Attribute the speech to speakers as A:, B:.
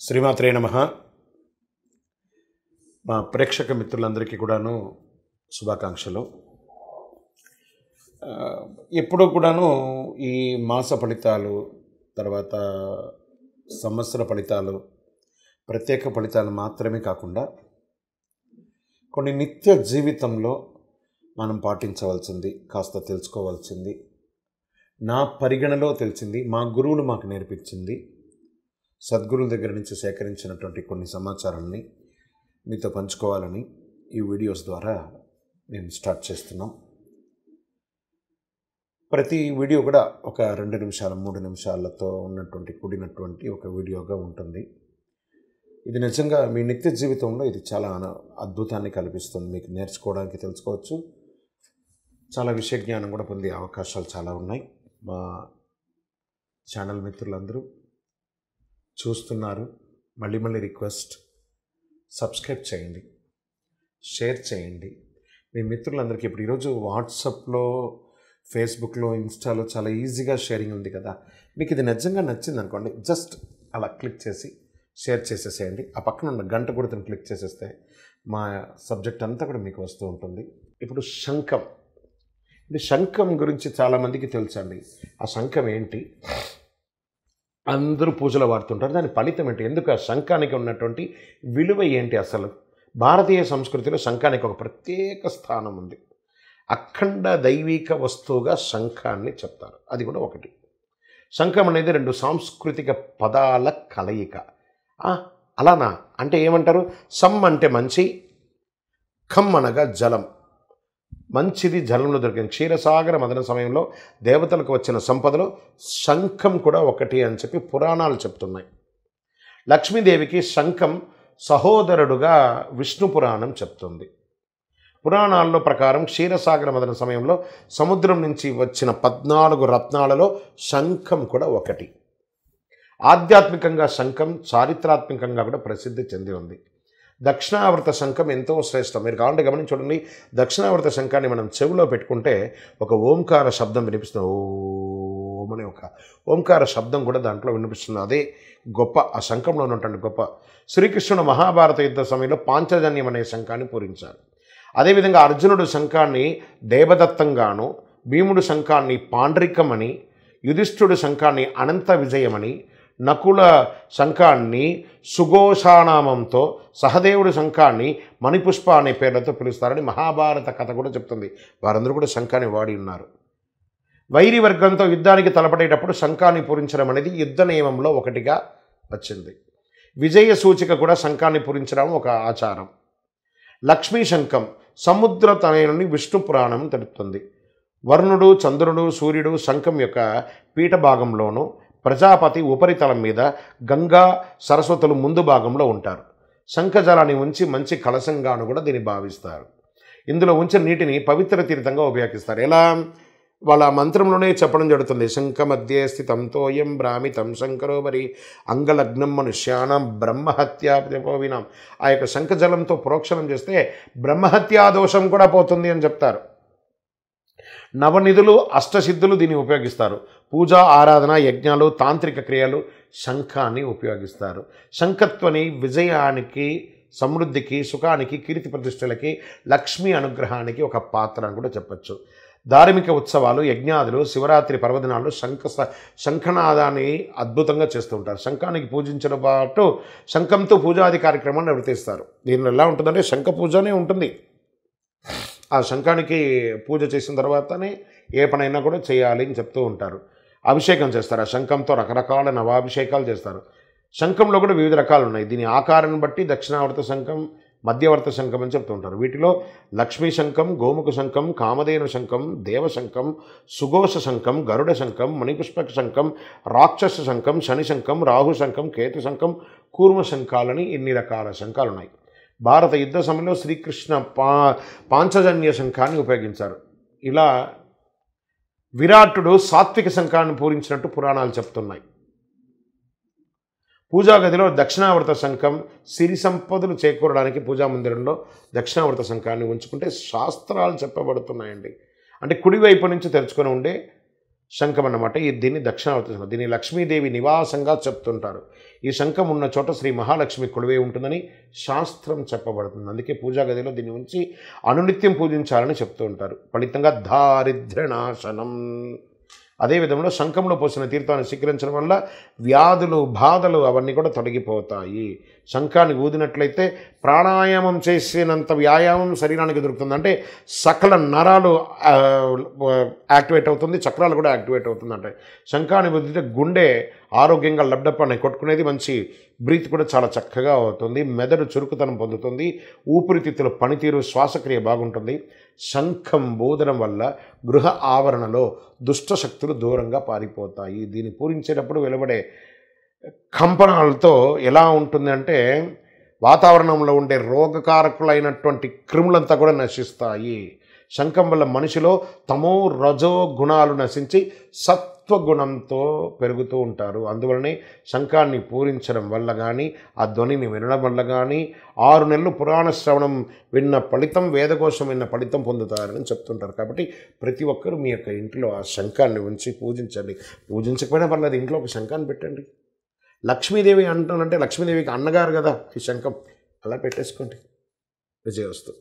A: శ్రీమాత్రే నమః. మా ప్రేక్షక మిత్రులందరికీ కూడాను శుభాకాంక్షలు. ఎప్పుడూ కూడాను ఈ మాస ఫలితాలు, తర్వాత సంవత్సర ఫలితాలు, ప్రత్యేక ఫలితాలు మాత్రమే కాకుండా కొన్ని నిత్య జీవితంలో మనం పాటించవలసింది, కాస్త తెలుసుకోవాల్సింది, నా పరిగణలో తెలిసింది, మా గురువులు మాకు నేర్పించింది, సద్గురువుల దగ్గర నుంచి సేకరించినటువంటి కొన్ని సమాచారాన్ని మీతో పంచుకోవాలని ఈ వీడియోస్ ద్వారా మేము స్టార్ట్ చేస్తున్నాం. ప్రతి వీడియో కూడా ఒక 2 నిమిషాలు 3 నిమిషాలతో కూడినటువంటి ఒక వీడియోగా ఉంటుంది. ఇది నిజంగా మీ నిత్య జీవితంలో ఇది చాలా అద్భుతాన్ని కల్పిస్తుంది. మీకు నేర్చుకోవడానికి, తెలుసుకోవచ్చు, చాలా విషయ జ్ఞానం కూడా పొందే అవకాశాలు చాలా ఉన్నాయి. మా ఛానల్ మిత్రులందరూ చూస్తున్నారు. మళ్ళీ రిక్వెస్ట్, సబ్స్క్రైబ్ చేయండి, షేర్ చేయండి. మీ మిత్రులందరికీ ఇప్పుడు ఈరోజు వాట్సాప్లో, ఫేస్బుక్లో, ఇన్స్టాలో చాలా ఈజీగా షేరింగ్ ఉంది కదా. మీకు ఇది నిజంగా నచ్చింది అనుకోండి, జస్ట్ అలా క్లిక్ చేసి షేర్ చేసేసేయండి. ఆ పక్కన ఉన్న గంట గుర్తుని క్లిక్ చేసేస్తే మా సబ్జెక్ట్ అంతా కూడా మీకు వస్తూ ఉంటుంది. ఇప్పుడు శంఖం, ఇది శంఖం గురించి చాలామందికి తెలుసండి. ఆ శంఖం ఏంటి, అందరూ పూజలో వాడుతుంటారు. దాని ఫలితం ఏంటి, ఎందుకు ఆ శంఖానికి ఉన్నటువంటి విలువ ఏంటి, అసలు భారతీయ సంస్కృతిలో శంఖానికి ఒక ప్రత్యేక స్థానం ఉంది. అఖండ దైవిక వస్తువుగా శంఖాన్ని చెప్తారు. అది కూడా ఒకటి. శంఖం అనేది 2 సాంస్కృతిక పదాల కలయిక. అలానా అంటే ఏమంటారు? సమ్ అంటే మంచి, ఖమ్ అనగా జలం. మంచిది జలంలో దొరికింది. క్షీరసాగర మదన సమయంలో దేవతలకు వచ్చిన సంపదలో శంఖం కూడా ఒకటి అని చెప్పి పురాణాలు చెప్తున్నాయి. లక్ష్మీదేవికి శంఖం సహోదరుడుగా విష్ణు పురాణం చెప్తుంది. పురాణాల్లో ప్రకారం క్షీరసాగర మదన సమయంలో సముద్రం నుంచి వచ్చిన 14 రత్నాలలో శంఖం కూడా ఒకటి. ఆధ్యాత్మికంగా శంఖం చారిత్రాత్మకంగా కూడా ప్రసిద్ధి చెంది ఉంది. దక్షిణావర్త శంఖం ఎంతో శ్రేష్టం. మీరు కావాలంటే గమనించి చూడండి. దక్షిణావర్త శంఖాన్ని మనం చెవిలో పెట్టుకుంటే ఒక ఓంకార శబ్దం వినిపిస్తుంది. ఓం అనే ఒక ఓంకార శబ్దం కూడా దాంట్లో వినిపిస్తుంది. అదే గొప్ప, ఆ శంఖంలో ఉన్నటువంటి గొప్ప. శ్రీకృష్ణుడు మహాభారత యుద్ధ సమయంలో పాంచజన్యం అనే శంఖాన్ని పూరించారు. అదేవిధంగా అర్జునుడు శంఖాన్ని దేవదత్తంగాను, భీముడు శంఖాన్ని పాండ్రికమని, యుధిష్ఠుడు శంఖాన్ని అనంత విజయమని, నకుల శంఖాన్ని సుఘోషానామంతో, సహదేవుడి శంఖాన్ని మణిపుష్ప అనే పేర్లతో పిలుస్తారని మహాభారత కథ కూడా చెప్తుంది. వారందరూ కూడా శంఖాన్ని వాడి ఉన్నారు. వైరి వర్గంతో యుద్ధానికి తలపడేటప్పుడు శంఖాన్ని పూరించడం అనేది యుద్ధ నియమంలో ఒకటిగా వచ్చింది. విజయ సూచిక కూడా శంఖాన్ని పూరించడం ఒక ఆచారం. లక్ష్మీ శంఖం సముద్ర తనయుని విష్ణు పురాణం తెలుపుతుంది. వరుణుడు, చంద్రుడు, సూర్యుడు శంఖం యొక్క పీఠ భాగంలోనూ, ప్రజాపతి ఉపరితలం మీద, గంగా సరస్వతులు ముందు భాగంలో ఉంటారు. శంఖజలాన్ని ఉంచి మంచి కలశంగాను కూడా దీన్ని భావిస్తారు. ఇందులో ఉంచిన నీటిని పవిత్ర తీర్థంగా ఉపయోగిస్తారు. ఎలా? వాళ్ళ మంత్రంలోనే చెప్పడం జరుగుతుంది. శంఖ మధ్య స్థితం తోయం భ్రామితం శంకరోవరి అంగలగ్నం మనుష్యానం బ్రహ్మహత్యాపోవినాం. ఆ యొక్క శంఖజలంతో ప్రోక్షణం చేస్తే బ్రహ్మహత్యా దోషం కూడా పోతుంది అని చెప్తారు. నవనిధులు, అష్టసిద్ధులు దీన్ని ఉపయోగిస్తారు. పూజ, ఆరాధన, యజ్ఞాలు, తాంత్రిక క్రియలు శంఖాన్ని ఉపయోగిస్తారు. శంఖత్వని విజయానికి, సమృద్ధికి, సుఖానికి, కీర్తి ప్రతిష్టలకి, లక్ష్మీ అనుగ్రహానికి ఒక పాత్ర అని కూడా చెప్పచ్చు. ధార్మిక ఉత్సవాలు, యజ్ఞాదులు, శివరాత్రి పర్వదినాలు శంఖనాదాన్ని అద్భుతంగా చేస్తూ ఉంటారు. శంఖానికి పూజించడం పాటు శంఖంతో పూజాది కార్యక్రమాన్ని నిర్వర్తిస్తారు. దీనిలో ఎలా ఉంటుందంటే శంఖ పూజనే ఉంటుంది. ఆ శంఖానికి పూజ చేసిన తర్వాతనే ఏ పనైనా కూడా చేయాలి అని చెప్తూ ఉంటారు. అభిషేకం చేస్తారు. ఆ శంఖంతో రకరకాల నవాభిషేకాలు చేస్తారు. శంఖంలో కూడా వివిధ రకాలు ఉన్నాయి. దీని ఆకారాన్ని బట్టి దక్షిణావర్త శంఖం, మధ్యవర్త శంఖం అని చెప్తూ ఉంటారు. వీటిలో లక్ష్మీ శంఖం, గోముఖ శంఖం, కామధేను శంఖం, దేవశంఖం, సుఘోష శంఖం, గరుడ శంఖం, మణిపుష్పక శంఖం, రాక్షస శంఖం, శని శంఖం, రాహు శంఖం, కేతు శంఖం, కూర్మ శంఖాలని ఇన్ని రకాల శంఖాలు ఉన్నాయి. భారత యుద్ధ సమయంలో శ్రీకృష్ణ పాంచజన్య శంఖాన్ని ఉపయోగించారు. ఇలా విరాటుడు సాత్విక శంఖాన్ని పూరించినట్టు పురాణాలు చెప్తున్నాయి. పూజా గదిలో దక్షిణావర్త శంఖం సిరి సంపదలు చేకూరడానికి పూజా మందిరంలో దక్షిణావర్త శంఖాన్ని ఉంచుకుంటే శాస్త్రాలు చెప్పబడుతున్నాయండి. అంటే కుడివైపు నుంచి తెరుచుకొని ఉండే శంఖం అన్నమాట. దీన్ని దక్షిణావర్తి శంఖం. దీన్ని లక్ష్మీదేవి నివాసంగా చెప్తుంటారు. ఈ శంఖం ఉన్న చోట శ్రీ మహాలక్ష్మి కొలువై ఉంటుందని శాస్త్రం చెప్పబడుతుంది. అందుకే పూజా గదిలో దీన్ని ఉంచి అనునిత్యం పూజించాలని చెప్తూ ఉంటారు. ఫలితంగా దారిద్ర్యనాశనం. అదే విధంలో శంఖంలో పోసిన తీర్థాన్ని స్వీకరించడం వల్ల వ్యాధులు బాధలు అవన్నీ కూడా తొలగిపోతాయి. శంఖాన్ని ఊదినట్లయితే ప్రాణాయామం చేసినంత వ్యాయామం శరీరానికి దొరుకుతుంది. అంటే సకల నరాలు యాక్టివేట్ అవుతుంది, చక్రాలు కూడా యాక్టివేట్ అవుతుంది. అంటే శంఖాన్ని ఊదితే గుండె ఆరోగ్యంగా లబ్డప్ అని కొట్టుకునేది, మంచి బ్రీత్ కూడా చాలా చక్కగా అవుతుంది, మెదడు చురుకుతనం పొందుతుంది, ఊపిరితిత్తుల పనితీరు శ్వాసక్రియ బాగుంటుంది. శంఖం బోధనం వల్ల గృహ ఆవరణలో దుష్ట శక్తులు దూరంగా పారిపోతాయి. దీన్ని పూరించేటప్పుడు వెలువడే కంపనాలతో ఎలా ఉంటుంది అంటే వాతావరణంలో ఉండే రోగకారకులైనటువంటి క్రిములంతా కూడా నశిస్తాయి. శంఖం వల్ల మనిషిలో తమో రజో గుణాలు నశించి సత్వగుణంతో పెరుగుతూ ఉంటారు. అందువలనే శంఖాన్ని పూరించడం వల్ల కానీ, ఆ ధ్వనిని వినడం వల్ల కానీ 6 నెలలు పురాణ శ్రవణం విన్న ఫలితం, వేదకోశం విన్న ఫలితం పొందుతారని చెప్తుంటారు. కాబట్టి ప్రతి ఒక్కరూ మీ యొక్క ఇంట్లో ఆ శంఖాన్ని ఉంచి పూజించండి. పూజించకపోయినా పర్లేదు, ఇంట్లో ఒక శంఖాన్ని పెట్టండి. లక్ష్మీదేవి అంటానంటే లక్ష్మీదేవికి అన్నగారు కదా ఈ శంఖం, అలా పెట్టేసుకోండి. విజయవస్తు.